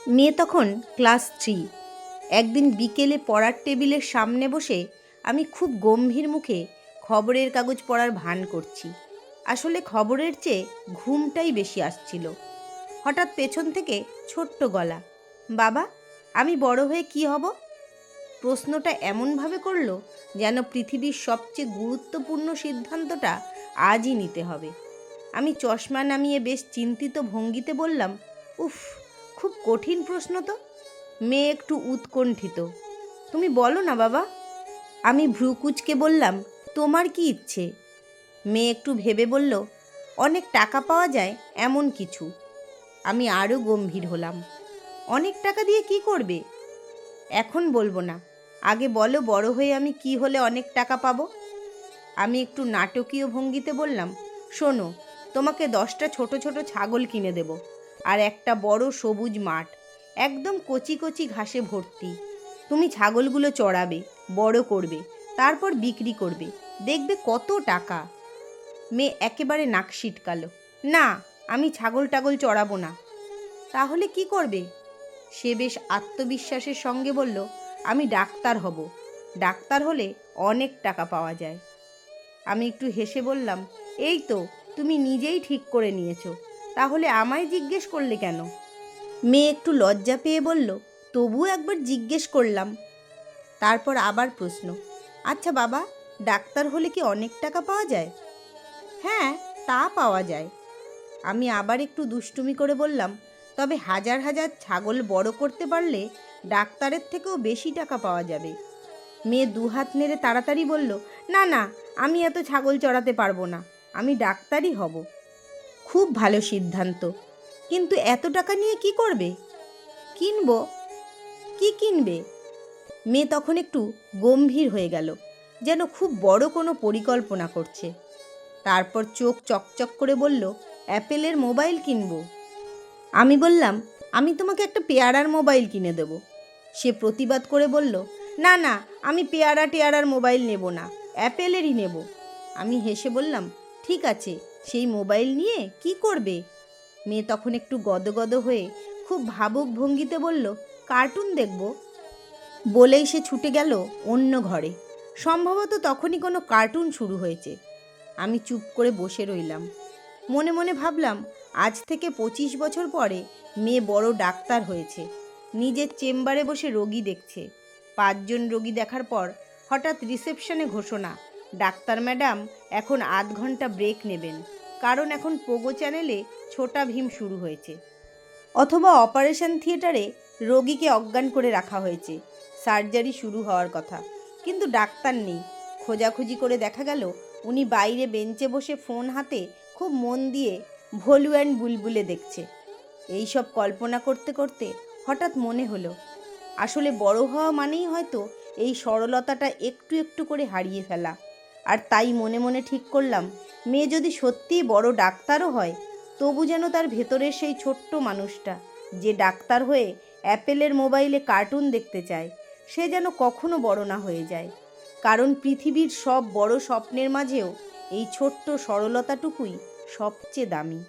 মেয়ে তখন ক্লাস 3। একদিন বিকেলে পড়ার টেবিলের সামনে বসে আমি খুব গম্ভীর মুখে খবরের কাগজ পড়ার ভান করছি। আসলে খবরের চেয়ে ঘুমটাই বেশি আসছিল। হঠাৎ পেছন থেকে ছোট্ট গলা, বাবা আমি বড় হয়ে কি হব? প্রশ্নটা এমনভাবে করলো যেন পৃথিবীর সবচেয়ে গুরুত্বপূর্ণ সিদ্ধান্তটা আজই নিতে হবে। আমি চশমা নামিয়ে বেশ চিন্তিত ভঙ্গিতে বললাম, উফ, খুব কঠিন প্রশ্ন তো। মেয়ে একটু উৎকণ্ঠিত, তুমি বলো না বাবা। আমি ভ্রু কুঁচকে বললাম, তোমার কি ইচ্ছে? মেয়ে একটু ভেবে বলল, অনেক টাকা পাওয়া যায় এমন কিছু। আমি আরও গম্ভীর হলাম, অনেক টাকা দিয়ে কি করবে? এখন বলবো না, আগে বলো বড় হয়ে আমি কি হলে অনেক টাকা পাবো। আমি একটু নাটকীয় ভঙ্গিতে বললাম, শোনো, তোমাকে 10টা ছোট ছোট ছাগল কিনে দেব, আর একটা বড় সবুজ মাঠ, একদম কচি কচি ঘাসে ভর্তি। তুমি ছাগলগুলো চড়াবে, বড় করবে, তারপর বিক্রি করবে, দেখবে কত টাকা। মেয়ে একেবারে নাক সিটকালো, না, আমি ছাগল টাগল চড়াবো না। তাহলে কি করবে? সে বেশ আত্মবিশ্বাসের সঙ্গে বলল, আমি ডাক্তার হব। ডাক্তার হলে অনেক টাকা পাওয়া যায়। আমি একটু হেসে বললাম, এই তো তুমি নিজেই ঠিক করে নিয়েছো, তাহলে আমায় জিজ্ঞেস করলে কেন? মেয়ে একটু লজ্জা পেয়ে বলল, তবুও একবার জিজ্ঞেস করলাম। তারপর আবার প্রশ্ন, আচ্ছা বাবা, ডাক্তার হলে কি অনেক টাকা পাওয়া যায়? হ্যাঁ, তা পাওয়া যায়। আমি আবার একটু দুষ্টুমি করে বললাম, তবে হাজার হাজার ছাগল বড় করতে পারলে ডাক্তারের থেকেও বেশি টাকা পাওয়া যাবে। মেয়ে দুহাত নেড়ে তাড়াতাড়ি বলল, না না, আমি এত ছাগল চড়াতে পারবো না, আমি ডাক্তারই হব। খুব ভালো সিদ্ধান্ত, কিন্তু এত টাকা নিয়ে কি করবে? কিনবো। কি কিনবে? মেয়ে তখন একটু গম্ভীর হয়ে গেল, যেন খুব বড় কোনো পরিকল্পনা করছে। তারপর চোখ চকচক করে বলল, অ্যাপেলের মোবাইল কিনবো। আমি বললাম, আমি তোমাকে একটা পেয়ারার মোবাইল কিনে দেব। সে প্রতিবাদ করে বলল, না না, আমি পেয়ারা টেয়ারার মোবাইল নেব না, অ্যাপেলেরই নেব। আমি হেসে বললাম, ঠিক আছে, সেই মোবাইল নিয়ে কি করবে? মেয়ে তখন একটু গদগদ হয়ে খুব ভাবুক ভঙ্গিতে বলল, কার্টুন দেখব। বলেই সে ছুটে গেল অন্য ঘরে। সম্ভবত তখনই কোনো কার্টুন শুরু হয়েছে। আমি চুপ করে বসে রইলাম। মনে মনে ভাবলাম, আজ থেকে 25 বছর পরে মেয়ে বড় ডাক্তার হয়েছে, নিজের চেম্বারে বসে রোগী দেখছে। 5 জন রোগী দেখার পর হঠাৎ রিসেপশনে ঘোষণা, ডাক্তার ম্যাডাম এখন আধ ঘন্টা ব্রেক নেবেন, কারণ এখন পোগো চ্যানেলে ছোটা ভীম শুরু হয়েছে। অথবা অপারেশন থিয়েটারে রোগীকে অজ্ঞান করে রাখা হয়েছে, সার্জারি শুরু হওয়ার কথা, কিন্তু ডাক্তার নেই। খোঁজাখুঁজি করে দেখা গেল উনি বাইরে বেঞ্চে বসে ফোন হাতে খুব মন দিয়ে ভোলু অ্যান্ড বুলবুলে দেখছে। এই সব কল্পনা করতে করতে হঠাৎ মনে হলো, আসলে বড় হওয়া মানেই হয়তো এই সরলতাটা একটু একটু করে হারিয়ে ফেলা। আর তাই মনে মনে ঠিক করলাম, মেয়ে যদি সত্যিই বড় ডাক্তারও হয়, তবু যেন তার ভেতরের সেই ছোট্ট মানুষটা, যে ডাক্তার হয়ে অ্যাপেলের মোবাইলে কার্টুন দেখতে চায়, সে যেন কখনো বড় না হয়ে যায়। কারণ পৃথিবীর সব বড় স্বপ্নের মাঝেও এই ছোট্ট সরলতাটুকুই সবচেয়ে দামি।